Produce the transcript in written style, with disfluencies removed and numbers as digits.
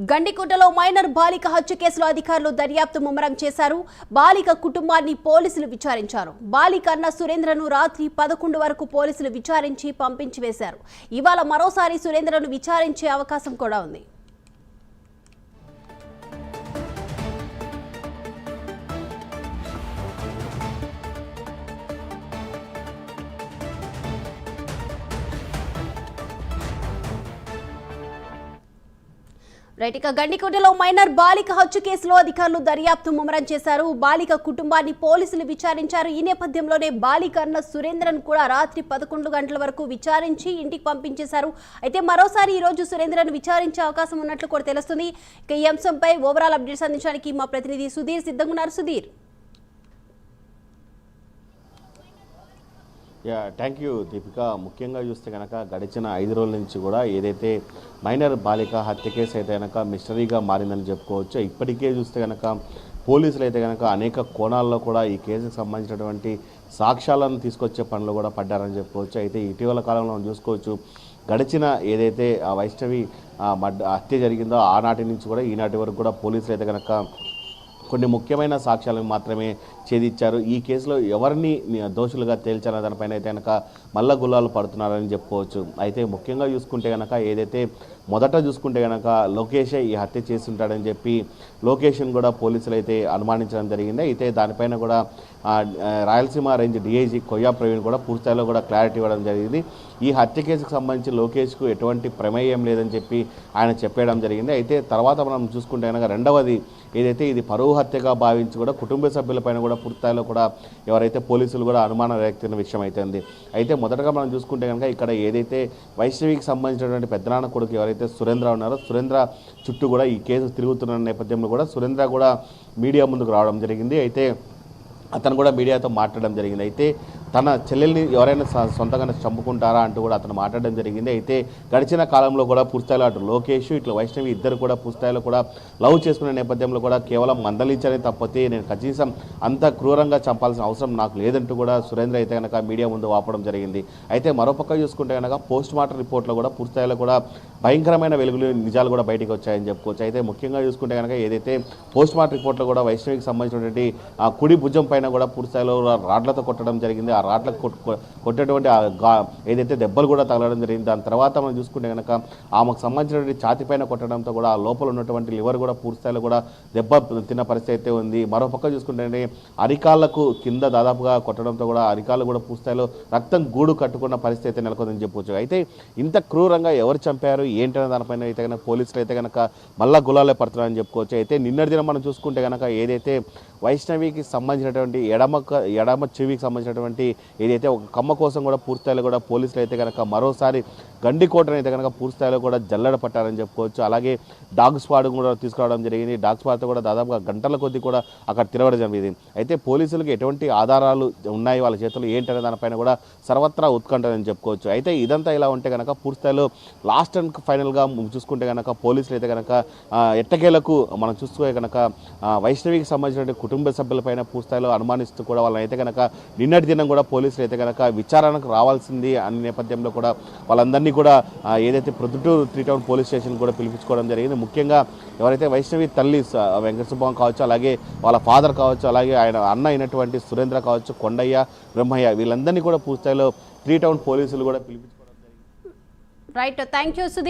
గండికోటలో minor బాలిక హత్య కేసులో అధికారులు దర్యాప్తు ముమ్మరం చేశారు. బాలిక కుటుంబాన్ని పోలీసులు విచారించారు. బాలిక అన్న సురేంద్రను రాత్రి 11 వరకు పోలీసులు విచారించి పంపించి వేశారు. ఇవాళ మరోసారి సురేంద్రను విచారించే అవకాశం కూడా ఉంది. గండికోటలో మైనర్ బాలిక హత్య కేసులో అధికారులు దర్యాప్తు ముమ్మరం చేశారు. బాలిక కుటుంబాన్ని పోలీసులు విచారించారు. ఈ నేపథ్యంలోనే బాలిక అన్న సురేంద్రన్ కూడా రాత్రి 11 గంటల వరకు విచారించి ఇంటికి పంపించేశారు. అయితే మరోసారి ఈ రోజు సురేంద్రన్ విచారించే అవకాశం ఉన్నట్లు కూడా తెలుస్తుంది. ఇక ఈ అంశంపై ఓవరాల్ అప్డేట్స్ అందించడానికి మా ప్రతినిధి సుధీర్ సిద్ధంగా ఉన్నారు. Sudheer, thank you Deepika. ముఖ్యంగా చూస్తే కనుక గడిచిన 5 రోజుల నుంచి కూడా ఏదైతే మైనర్ బాలిక హత్య కేసు అయితే కనుక మిస్టరీగా మారిందని చెప్పుకోవచ్చు. ఇప్పటికే చూస్తే కనుక పోలీసులు అయితే కనుక అనేక కోణాల్లో కూడా ఈ కేసుకు సంబంధించినటువంటి సాక్ష్యాలను తీసుకొచ్చే పనులు కూడా పడ్డారని చెప్పుకోవచ్చు. అయితే ఇటీవల కాలంలో మనం చూసుకోవచ్చు, గడిచిన ఏదైతే వైష్ణవి హత్య జరిగిందో ఆనాటి నుంచి కూడా ఈనాటి వరకు కూడా పోలీసులు అయితే కనుక కొన్ని ముఖ్యమైన సాక్ష్యాలను మాత్రమే ఛేదించారు. ఈ కేసులో ఎవరిని దోషులుగా తేల్చారన్న దానిపైన అయితే కనుక మల్ల గుల్లాలు పడుతున్నారని చెప్పుకోవచ్చు. అయితే ముఖ్యంగా చూసుకుంటే కనుక ఏదైతే మొదట చూసుకుంటే కనుక లోకేషే ఈ హత్య చేస్తుంటాడని చెప్పి లోకేష్ను కూడా పోలీసులు అయితే అనుమానించడం జరిగింది. అయితే దానిపైన కూడా రాయలసీమ రేంజ్ డిఐజీ కొయ్యా ప్రవీణ్ కూడా పూర్తిస్థాయిలో కూడా క్లారిటీ ఇవ్వడం జరిగింది. ఈ హత్య కేసుకు సంబంధించి లోకేష్కు ఎటువంటి ప్రమేయం లేదని చెప్పి ఆయన చెప్పేయడం జరిగింది. అయితే తర్వాత మనం చూసుకుంటే కనుక రెండవది ఏదైతే ఇది పరువు హత్యగా భావించి కూడా కుటుంబ సభ్యులపైన కూడా పూర్తిస్థాయిలో కూడా ఎవరైతే పోలీసులు కూడా అనుమానం వ్యక్తమైన విషయం అయితే ఉంది. అయితే మొదటగా మనం చూసుకుంటే కనుక ఇక్కడ ఏదైతే వైష్ణవికి సంబంధించినటువంటి పెద్దనాన్న కొడుకు ఎవరైతే సురేంద్ర ఉన్నారో సురేంద్ర చుట్టూ కూడా ఈ కేసు తిరుగుతున్న నేపథ్యంలో కూడా సురేంద్ర కూడా మీడియా ముందుకు రావడం జరిగింది. అయితే అతను కూడా మీడియాతో మాట్లాడడం జరిగింది. అయితే తన చెల్లెల్ని ఎవరైనా సొంతంగా చంపుకుంటారా అంటూ కూడా అతను మాట్లాడడం జరిగింది. అయితే గడిచిన కాలంలో కూడా పూర్తిస్థాయిలో అటు లోకేష్ ఇట్లా వైష్ణవి ఇద్దరు కూడా పూర్తిస్థాయిలో కూడా లవ్ చేసుకునే నేపథ్యంలో కూడా కేవలం మందలించని తప్పితే నేను కనీసం అంత క్రూరంగా చంపాల్సిన అవసరం నాకు లేదంటూ కూడా సురేంద్ర అయితే కనుక మీడియా ముందు వాపడం జరిగింది. అయితే మరోపక్క చూసుకుంటే కనుక పోస్ట్ మార్టం రిపోర్ట్లో కూడా పూర్తిస్థాయిలో కూడా భయంకరమైన వెలుగులు నిజాలు కూడా బయటకు వచ్చాయని చెప్పుకోవచ్చు. అయితే ముఖ్యంగా చూసుకుంటే కనుక ఏదైతే పోస్ట్ మార్టం రిపోర్ట్లో కూడా వైష్ణవికి సంబంధించినటువంటి ఆ కుడి భుజం పైన కూడా పూర్తిస్థాయిలో రాడ్లతో కొట్టడం జరిగింది. ఆ రాడ్లకు కొట్టేటువంటి ఏదైతే దెబ్బలు కూడా తగలడం జరిగింది. దాని తర్వాత మనం చూసుకుంటే కనుక ఆమెకు సంబంధించినటువంటి ఛాతి పైన కొట్టడంతో కూడా ఆ లోపల ఉన్నటువంటి లివర్ కూడా పూర్తిస్థాయిలో కూడా దెబ్బ తిన్న పరిస్థితి అయితే ఉంది. మరోపక్క చూసుకుంటే అరికాళ్లకు కింద దాదాపుగా కొట్టడంతో కూడా అరికాళ్ళు కూడా పూర్తిస్థాయిలో రక్తం గూడు కట్టుకున్న పరిస్థితి అయితే నెలకొందని చెప్పవచ్చు. అయితే ఇంత క్రూరంగా ఎవరు చంపారు ఏంటనే దానిపైన అయితే కనుక పోలీసులు అయితే కనుక మళ్ళా గులాలే పడుతున్నారని చెప్పుకోవచ్చు. అయితే నిన్నటి దినం మనం చూసుకుంటే కనుక ఏదైతే వైష్ణవికి సంబంధించినటువంటి ఎడమ చెవికి సంబంధించినటువంటి ఏదైతే ఒక కమ్మ కోసం కూడా పూర్తిస్థాయిలో కూడా పోలీసులు అయితే కనుక మరోసారి గండికోటను అయితే కనుక పూర్తిస్థాయిలో కూడా జల్లెడ పట్టారని చెప్పుకోవచ్చు. అలాగే డాగ్ స్క్వాడ్ కూడా తీసుకురావడం జరిగింది. డాగ్ స్క్వాడ్తో కూడా దాదాపుగా గంటల కొద్దీ కూడా అక్కడ తిరగడం జరిగింది. అయితే పోలీసులకు ఎటువంటి ఆధారాలు ఉన్నాయి వాళ్ళ చేతులు ఏంటనే దానిపైన కూడా సర్వత్రా ఉత్కంఠని చెప్పుకోవచ్చు. అయితే ఇదంతా ఇలా ఉంటే కనుక పూర్తిస్థాయిలో లాస్ట్ అండ్ ఫైనల్గా చూసుకుంటే కనుక పోలీసులు అయితే కనుక ఎట్టకేలకు మనం చూసుకుంటే కనుక వైష్ణవికి సంబంధించిన కుటుంబ సభ్యులపైన పూర్తిస్థాయిలో అనుమానిస్తూ కూడా వాళ్ళని అయితే కనుక నిన్నటి దినం కూడా పోలీసులు అయితే కనుక విచారణకు రావాల్సింది అనే నేపథ్యంలో కూడా వాళ్ళందరినీ కూడా ఏదైతే ప్రొద్దుటూరు 3 టౌన్ పోలీస్ స్టేషన్ కూడా పిలిపించుకోవడం జరిగింది. ముఖ్యంగా ఎవరైతే వైష్ణవి తల్లి వెంకట సుబ్బమ్మ కావచ్చు, అలాగే వాళ్ళ ఫాదర్ కావచ్చు, అలాగే ఆయన అన్న అయినటువంటి సురేంద్ర కావచ్చు, కొండయ్య, బ్రహ్మయ్య వీళ్ళందరినీ కూడా పూర్తిస్థాయిలో 3 టౌన్ పోలీసులు కూడా పిలిపించుకోవడం జరిగింది. Right, thank you Sudheer.